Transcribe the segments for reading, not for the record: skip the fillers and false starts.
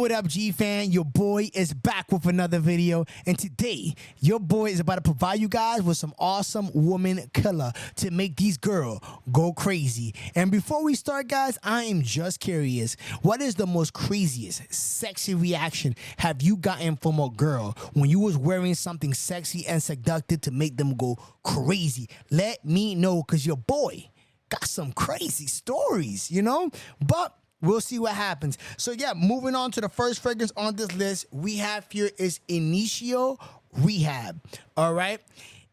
what up, G-Fan? Your boy is back with another video, and today, your boy is about to provide you guys with some awesome woman killer to make these girls go crazy. And before we start, guys, I am just curious, what is the most craziest, sexy reaction have you gotten from a girl when you was wearing something sexy and seductive to make them go crazy? Let me know, because your boy got some crazy stories, you know? But we'll see what happens. So yeah, moving on to the first fragrance on this list we have here is Initio Rehab. All right.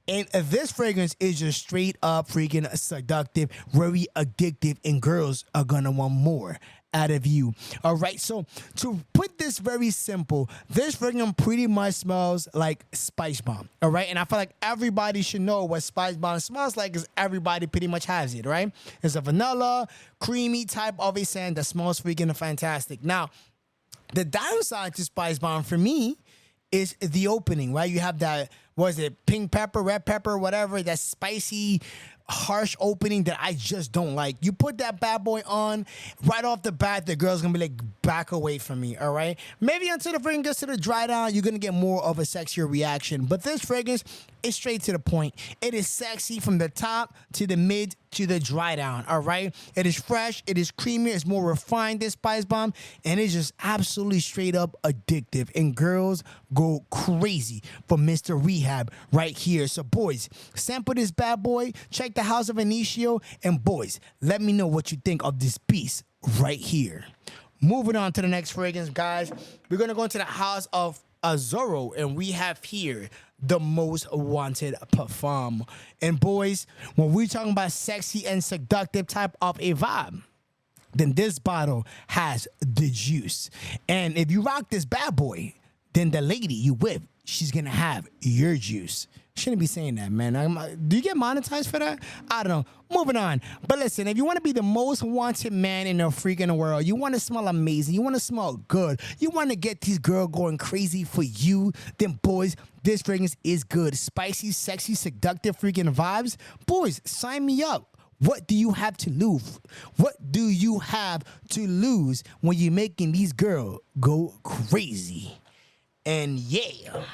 And this fragrance is just straight up freaking seductive, very addictive, and girls are gonna want more out of you. All right, so to put this very simple, this fragrance pretty much smells like Spice Bomb. All right, and I feel like everybody should know what Spice Bomb smells like, because everybody pretty much has it. Right, it's a vanilla creamy type of a scent that smells freaking fantastic. Now the downside to Spice Bomb for me is the opening, right? You have that, what is it, pink pepper, red pepper, whatever, that spicy, harsh opening that I just don't like. You put that bad boy on, right off the bat, the girl's gonna be like, back away from me, all right? Maybe until the fragrance gets to the dry down, you're gonna get more of a sexier reaction. But this fragrance is straight to the point. It is sexy from the top to the mid to the dry down, all right? It is fresh, it is creamy, it's more refined, this Spice Bomb, and it's just absolutely straight up addictive. And girls go crazy for Mr. Rehab right here. So boys, sample this bad boy, check the house of Initio, and boys, let me know what you think of this piece right here. Moving on to the next fragrance, guys, we're gonna go into the house of Azoro, and we have here the Most Wanted Parfum. And boys, when we're talking about sexy and seductive type of a vibe, then this bottle has the juice. And if you rock this bad boy, then the lady you with, she's gonna have your juice. Shouldn't be saying that, man. Do you get monetized for that? I don't know. Moving on. But listen, if you want to be the most wanted man in the freaking world, you want to smell amazing, you want to smell good, you want to get these girls going crazy for you, then boys, this fragrance is good. Spicy, sexy, seductive freaking vibes. Boys, sign me up. What do you have to lose? What do you have to lose when you're making these girls go crazy? And yeah.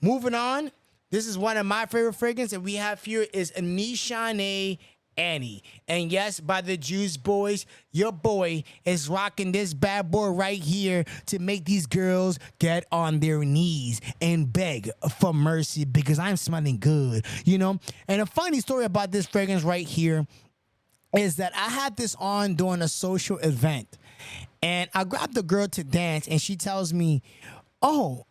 Moving on. This is one of my favorite fragrances, and we have here is Nishane Annie. And yes, by the Juice Boys, your boy is rocking this bad boy right here to make these girls get on their knees and beg for mercy, because I'm smelling good, you know? And a funny story about this fragrance right here is that I had this on during a social event, and I grabbed the girl to dance, and she tells me, "Oh,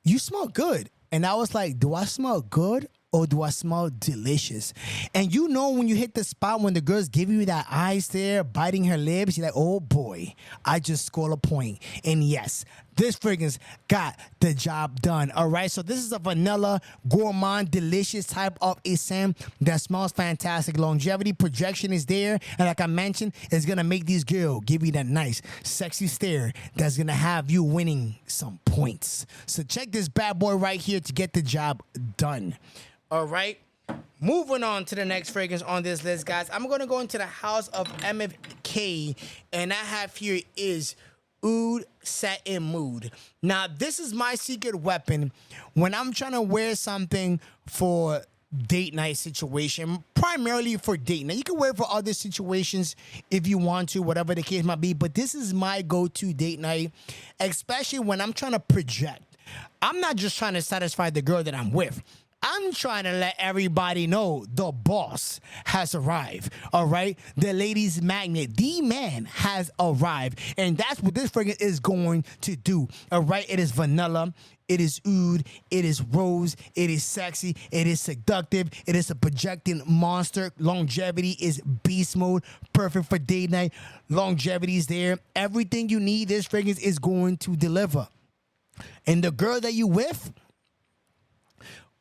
you smell good." And I was like, do I smell good or do I smell delicious? And you know when you hit the spot, when the girls give you that eye stare, biting her lips, you're like, oh boy, I just scored a point. And yes, this fragrance got the job done. All right, so this is a vanilla, gourmand, delicious type of a scent that smells fantastic. Longevity, projection is there. And like I mentioned, it's going to make these girls give you that nice, sexy stare that's going to have you winning some points. So check this bad boy right here to get the job done. All right, moving on to the next fragrance on this list, guys. I'm going to go into the house of MFK, and I have here is Oud Satin Mood. Now, this is my secret weapon when I'm trying to wear something for date night situation, primarily for date night. You can wear it for other situations if you want to, whatever the case might be, but this is my go-to date night, especially when I'm trying to project. I'm not just trying to satisfy the girl that I'm with. I'm trying to let everybody know the boss has arrived, all right? The ladies magnet, the man has arrived, and that's what this fragrance is going to do, all right? It is vanilla, it is oud, it is rose, it is sexy, it is seductive, it is a projecting monster. Longevity is beast mode, perfect for date night. Longevity is there. Everything you need, this fragrance is going to deliver. And the girl that you with,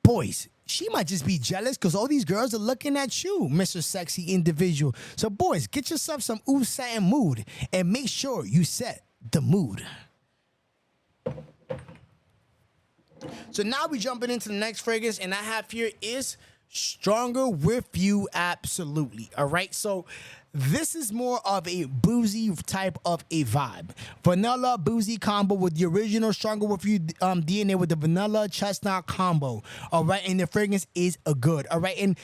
boys, she might just be jealous because all these girls are looking at you, Mr. Sexy Individual. So, boys, get yourself some Oud Satin Mood and make sure you set the mood. So now we're jumping into the next fragrance, and I have here is Stronger with you, absolutely. All right, so this is more of a boozy type of a vibe. Vanilla boozy combo with the original Stronger with You DNA with the vanilla chestnut combo. All right, and the fragrance is a good. All right, and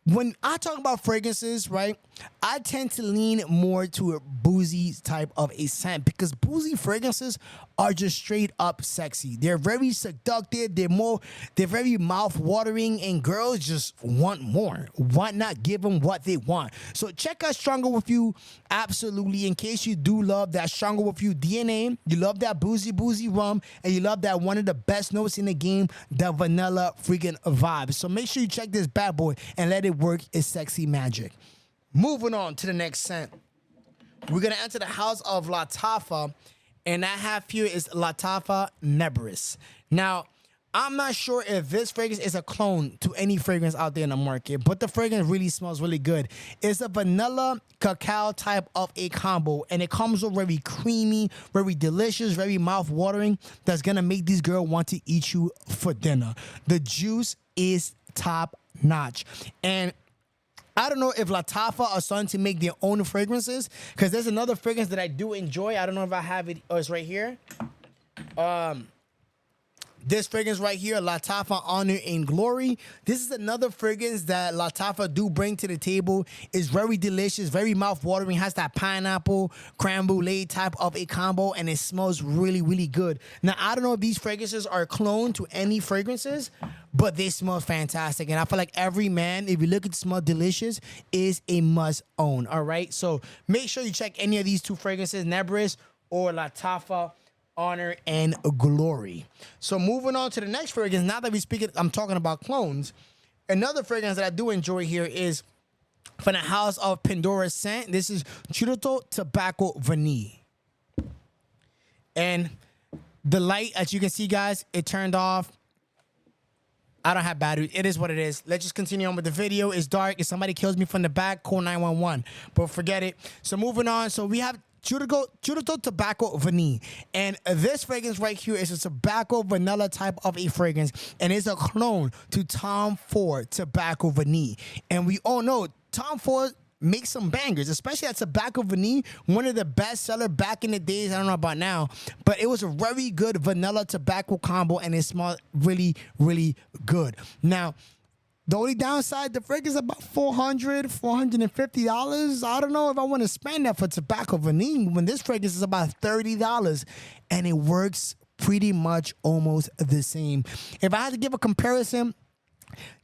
when I talk about fragrances, right, I tend to lean more to a boozy type of a scent because boozy fragrances are just straight up sexy. They're very seductive. They're very mouth watering, and girls just want more. Why not give them what they want? So check out Stronger With You, absolutely. In case you do love that Stronger With You DNA, you love that boozy rum, and you love that one of the best notes in the game, the vanilla freaking vibe. So make sure you check this bad boy and let it work its sexy magic. Moving on to the next scent, we're gonna enter the house of Lattafa, and that half here is Lattafa Nebris. Now, I'm not sure if this fragrance is a clone to any fragrance out there in the market, but the fragrance really smells really good. It's a vanilla cacao type of a combo, and it comes with very creamy, very delicious, very mouth-watering. That's gonna make this girl want to eat you for dinner. The juice is top notch, and I don't know if Lattafa are starting to make their own fragrances, because there's another fragrance that I do enjoy. I don't know if I have it. Oh, it's right here. This fragrance right here, Lattafa Honor and Glory. This is another fragrance that Lattafa do bring to the table. It's very delicious, very mouth-watering, has that pineapple, creme brulee type of a combo, and it smells really, really good. Now, I don't know if these fragrances are cloned to any fragrances, but they smell fantastic. And I feel like every man, if you look at smell delicious, is a must own, all right? So make sure you check any of these two fragrances, Nebris or Lattafa Honor and Glory. So moving on to the next fragrance, now that I'm talking about clones, another fragrance that I do enjoy here is from the house of Pandora Scent. This is Churro Tobacco Vanille. And the light, as you can see, guys, it turned off. I don't have batteries. It is what it is. Let's just continue on with the video. It's dark. If somebody kills me from the back, call 911. But forget it. So moving on. So we have Churro Tobacco Vanille, and this fragrance right here is a tobacco vanilla type of a fragrance, and it's a clone to Tom Ford Tobacco Vanille. And we all know Tom Ford makes some bangers, especially that Tobacco Vanille, one of the best sellers back in the days. I don't know about now, but it was a very good vanilla tobacco combo, and it smelled really, really good. Now, the only downside, the fragrance is about $400, $450. I don't know if I want to spend that for Tobacco Vanille when this fragrance is about $30, and it works pretty much almost the same. If I had to give a comparison,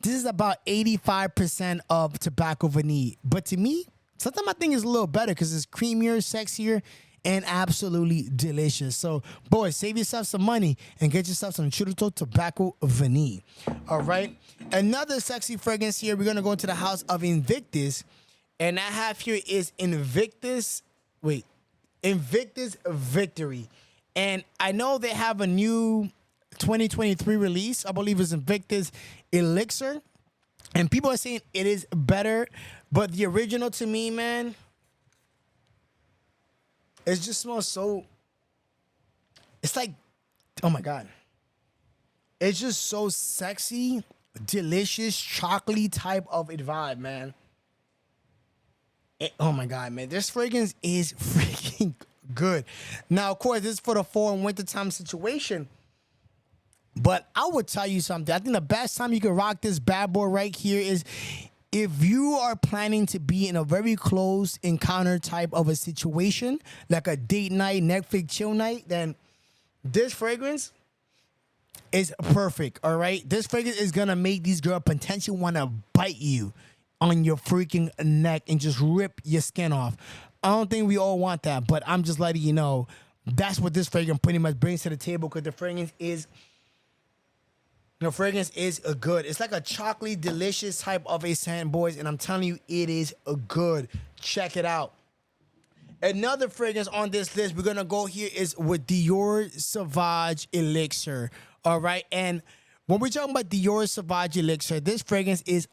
this is about 85% of Tobacco Vanille. But to me, sometimes I think it's a little better because it's creamier, sexier, and absolutely delicious. So, boys, save yourself some money and get yourself some Churro Tobacco Vanille. All right. Another sexy fragrance here. We're going to go into the house of Invictus. And that half here is Invictus Victory. And I know they have a new 2023 release. I believe it's Invictus Elixir. And people are saying it is better. But the original, to me, man, it just smells so, it's like, oh my God. It's just so sexy, delicious, chocolatey type of a vibe, man. Oh my God, man. This fragrance is freaking good. Now, of course, this is for the fall and winter time situation. But I would tell you something. I think the best time you can rock this bad boy right here is if you are planning to be in a very close encounter type of a situation, like a date night, Netflix chill night, then this fragrance is perfect, all right? This fragrance is going to make these girls potentially want to bite you on your freaking neck and just rip your skin off. I don't think we all want that, but I'm just letting you know that's what this fragrance pretty much brings to the table, because the fragrance is... The fragrance is a good. It's like a chocolatey, delicious type of a scent, boys, and I'm telling you, it is a good. Check it out. Another fragrance on this list we're going to go here is with Dior Sauvage Elixir, all right? And when we're talking about Dior Sauvage Elixir, this fragrance is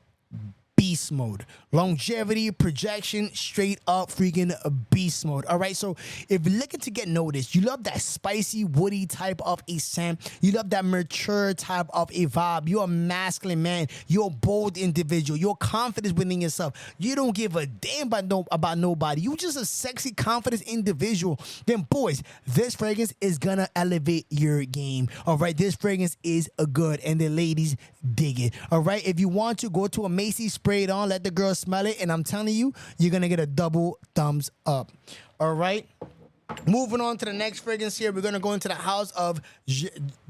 beast mode. Longevity, projection, straight up freaking beast mode. All right, so if you're looking to get noticed, you love that spicy, woody type of a scent. You love that mature type of a vibe. You're a masculine man. You're a bold individual. You're confident within yourself. You don't give a damn about nobody. You just a sexy, confident individual. Then, boys, this fragrance is gonna elevate your game. All right, this fragrance is a good, and the ladies dig it. All right, if you want to go to a Macy's, spray it on, let the girl smell it, and I'm telling you, you're gonna get a double thumbs up. All right, moving on to the next fragrance here, we're gonna go into the house of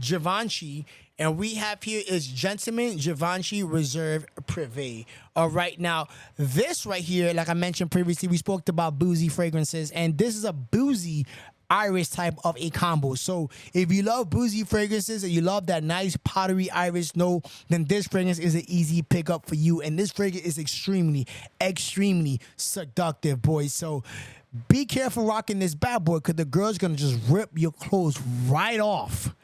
Givenchy, and we have here is Gentleman Givenchy Reserve Privé. All right, now this right here, like I mentioned previously, we spoke about boozy fragrances, and this is a boozy iris type of a combo. So if you love boozy fragrances and you love that nice powdery iris note, then this fragrance is an easy pickup for you. And this fragrance is extremely, extremely seductive, boys. So be careful rocking this bad boy, because the girl's gonna just rip your clothes right off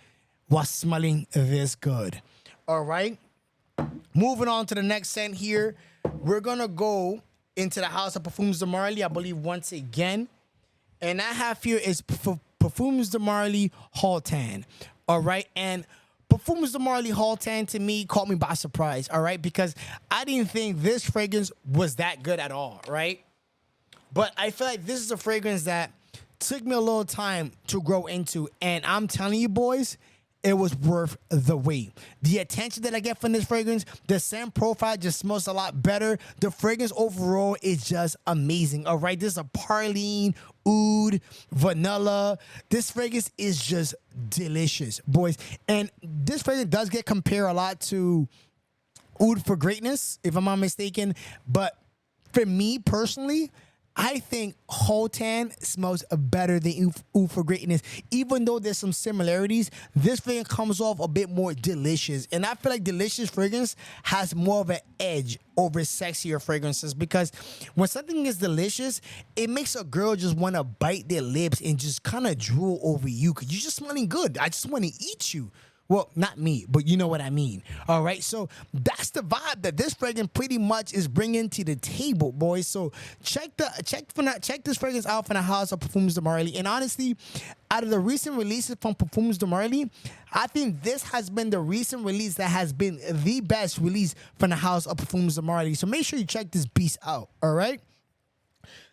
while smelling this good. All right, moving on to the next scent here, we're gonna go into the house of Parfums de Marly, I believe, once again. And I have here is Parfums de Marly Haltan. All right. And Parfums de Marly Haltan to me caught me by surprise. All right. Because I didn't think this fragrance was that good at all. Right. But I feel like this is a fragrance that took me a little time to grow into. And I'm telling you, boys, it was worth the wait. The attention that I get from this fragrance, the scent profile just smells a lot better. The fragrance overall is just amazing. All right, this is a praline, oud, vanilla. This fragrance is just delicious, boys. And this fragrance does get compared a lot to Oud for Greatness, if I'm not mistaken. But for me personally, I think Haltan smells better than Oud for Greatness. Even though there's some similarities, this fragrance comes off a bit more delicious. And I feel like delicious fragrance has more of an edge over sexier fragrances, because when something is delicious, it makes a girl just want to bite their lips and just kind of drool over you, because you're just smelling good. I just want to eat you. Well, not me, but you know what I mean. All right, so that's the vibe that this fragrance pretty much is bringing to the table, boys. So check this fragrance out from the house of Parfums de Marly. And honestly, out of the recent releases from Parfums de Marly, I think this has been the recent release that has been the best release from the house of Parfums de Marly. So make sure you check this beast out. All right.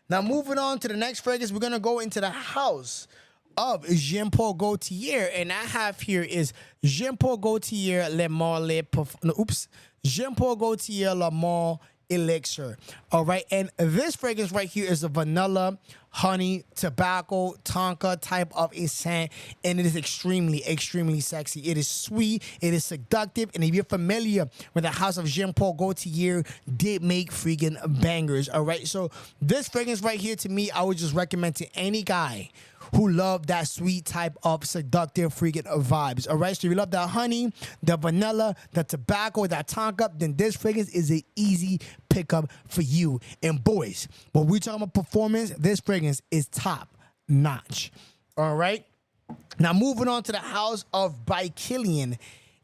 Now moving on to the next fragrance, we're gonna go into the house of Jean Paul Gaultier, and I have here is Jean Paul Gaultier Le Male Jean Paul Gaultier Le Male Elixir. All right, and this fragrance right here is a vanilla, honey, tobacco, tonka type of a scent, and it is extremely, extremely sexy. It is sweet, it is seductive, and if you're familiar with the house of Jean Paul Gaultier, did make freaking bangers. All right, so this fragrance right here, to me, I would just recommend to any guy who love that sweet type of seductive freaking vibes. All right, so if you love that honey, the vanilla, the tobacco, that tonka, then this fragrance is an easy pickup for you. And boys, when we talk about performance, this fragrance is top notch. All right, now moving on to the house of By Kilian,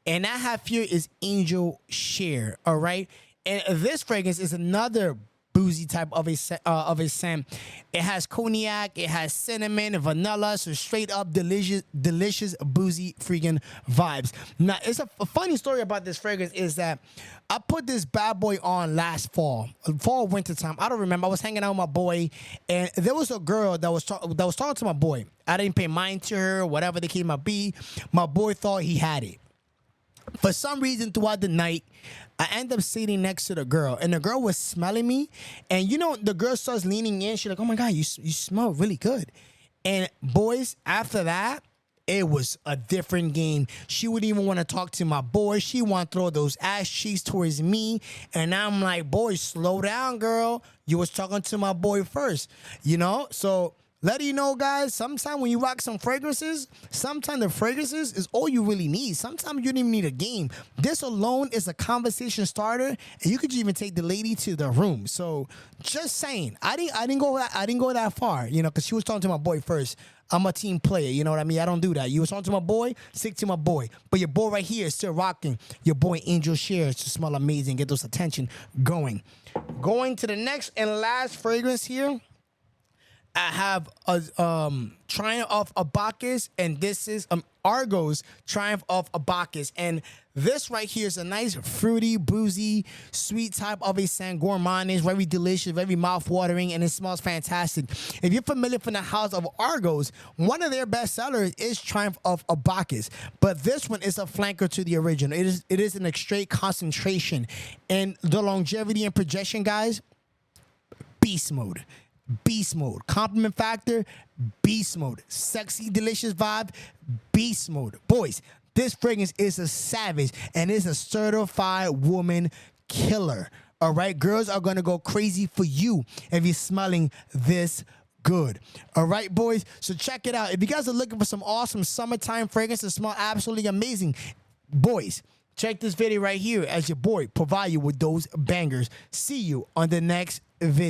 and I have here is Angel Share. All right, and this fragrance is another boozy type of a scent. It has cognac, it has cinnamon, vanilla, so straight up delicious boozy freaking vibes. Now, it's a funny story about this fragrance is that I put this bad boy on last fall, winter time. I don't remember. I was hanging out with my boy, and there was a girl that was talking to my boy. I didn't pay mind to her, whatever the case might be. My boy thought he had it. For some reason, throughout the night, I end up sitting next to the girl, and the girl was smelling me. And, you know, the girl starts leaning in. She's like, oh, my God, you smell really good. And, boys, after that, it was a different game. She wouldn't even want to talk to my boy. She want to throw those ass cheeks towards me. And I'm like, boy, slow down, girl. You was talking to my boy first, you know? So let you know, guys, sometimes when you rock some fragrances, sometimes the fragrances is all you really need. Sometimes you don't even need a game. This alone is a conversation starter, and you could even take the lady to the room. So just saying, I didn't go that far, you know, because she was talking to my boy first. I'm a team player. You know what I mean? I don't do that. You was talking to my boy, stick to my boy. But your boy right here is still rocking your boy Angel Shares to smell amazing, get those attention going. Going to the next and last fragrance here. I have a Triumph of Abacus, and this is Argo's Triumph of Abacus. And this right here is a nice fruity, boozy, sweet type of a Saint Gourmand. It's very delicious, very mouth-watering, and it smells fantastic. If you're familiar from the house of Argo's, one of their best sellers is Triumph of Abacus. But this one is a flanker to the original. It is an straight concentration. And the longevity and projection, guys, beast mode. Beast mode. Compliment factor, beast mode. Sexy, delicious vibe, beast mode. Boys, this fragrance is a savage and is a certified woman killer. All right, girls are gonna go crazy for you if you're smelling this good. All right, boys, so check it out. If you guys are looking for some awesome summertime fragrance that smell absolutely amazing, boys, check this video right here as your boy provide you with those bangers. See you on the next video.